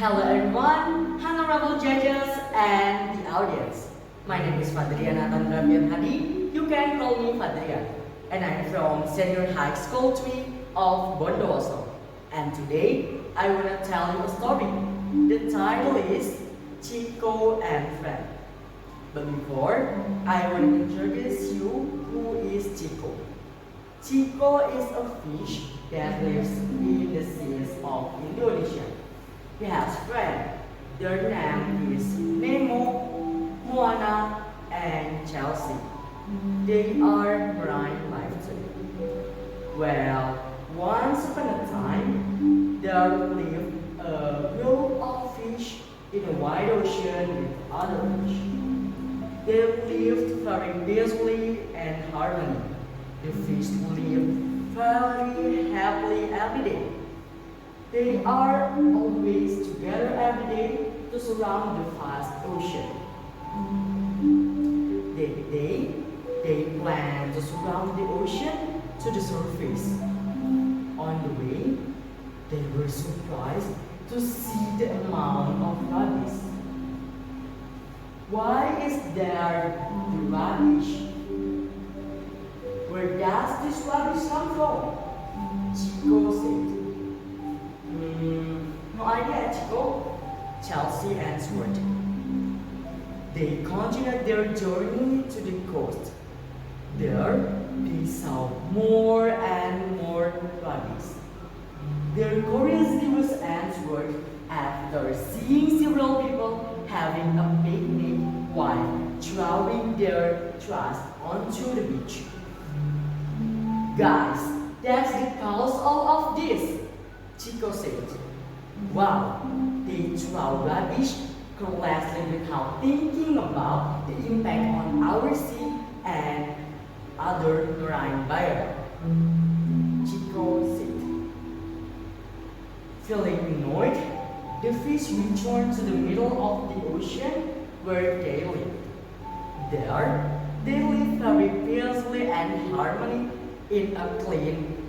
Hello everyone, honorable judges and the audience. My name is Fadriana Tandrabian Hadi. You can call me Fadrian. And I'm from Senior High School 3 of Bondowoso. And today, I want to tell you a story. The title is Chico and Friend. But before, I want to introduce you who is Chico. Chico is a fish that lives in the seas of Indonesia. He has friends. Their name is Nemo, Moana, and Chelsea. They are marine life too. Well, once upon a time, there lived a group of fish in a wide ocean with other fish. They lived very peacefully and harmony. The fish lived very happily every day. They are always together every day to surround the vast ocean. They plan to surround the ocean to the surface. On the way, they were surprised to see the amount of rubbish. Why is there the rubbish? Where does this rubbish come from? Chico said. No idea, Chico, Chelsea answered. They continued their journey to the coast. There, they saw more and more rubbish. Their curiosity was answered after seeing several people having a picnic while throwing their trash onto the beach. Guys, that's the cause of this, Chico said. Wow, they throw rubbish carelessly without thinking about the impact on our sea and other marine biome, Chico said. Feeling annoyed, the fish returned to the middle of the ocean where they lived. There, they lived very peacefully and harmony in a clean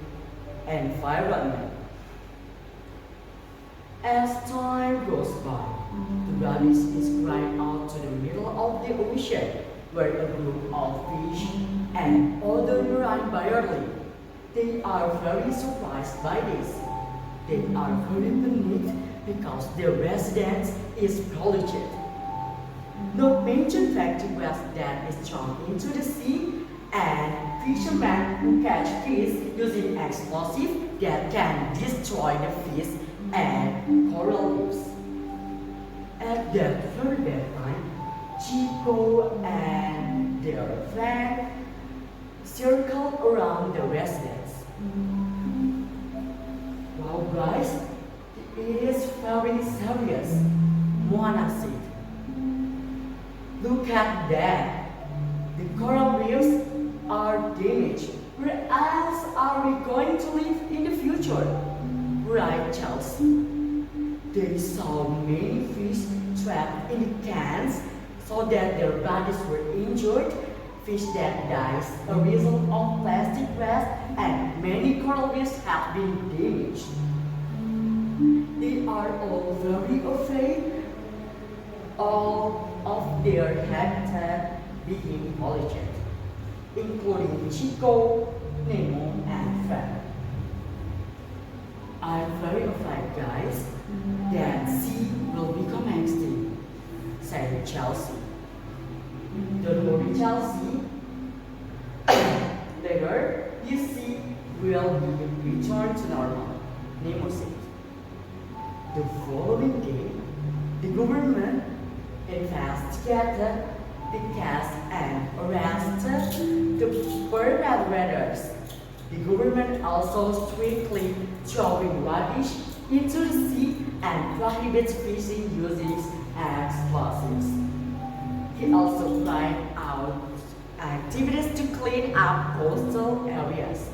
environment. As time goes by, the rubbish is spread out to the middle of the ocean where a group of fish and other marine biome live. They are very surprised by this. They are very panicked because their residence is polluted. No mention factory waste that is thrown into the sea, and fishermen who catch fish using explosives that can destroy the fish and coral reefs. At that very bad time, Chico and their friend circled around the residence. Wow guys, it is very serious, Moana said. Look at that. The coral reefs are damaged. Where else are we going to live in the future? Right, Chelsea. They saw many fish trapped in the cans so that their bodies were injured, fish that dies a result of plastic waste, and many coral reefs have been damaged. They are all very afraid of their habitat being polluted, including Chico, Nemo, and Fred. I'm very afraid, guys, that sea will become extinct, said Chelsea. Don't worry, Chelsea. Later, this sea will be returned to normal, Nemo said. The following day, the government investigated the case and arrested the perpetrators. The government also strictly throwing rubbish into the sea and prohibits fishing using explosives. He also planned out activities to clean up coastal areas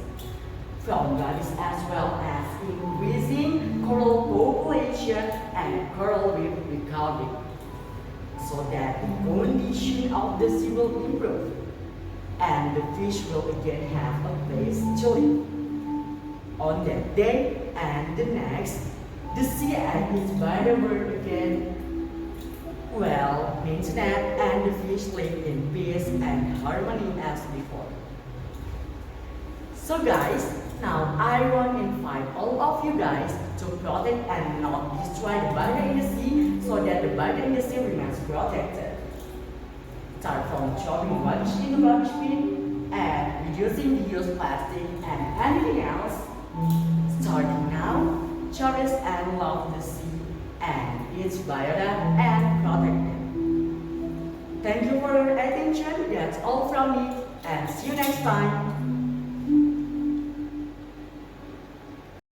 from rubbish as well as increasing coral population and coral reef recovery so that the condition of the sea will improve and the fish will again have a place to live. On that day and the next, The sea and its biodiversity again well maintained and the fish live in peace and harmony as before. So guys, now I want to invite all of you guys to protect and not destroy the biota in the sea so that the biota in the sea remains protected. Start from throwing rubbish in the rubbish bin and reducing the use of plastic and anything else. Starting now, cherish and love the sea and its biota and protect it. Thank you for your attention. That's all from me and see you next time.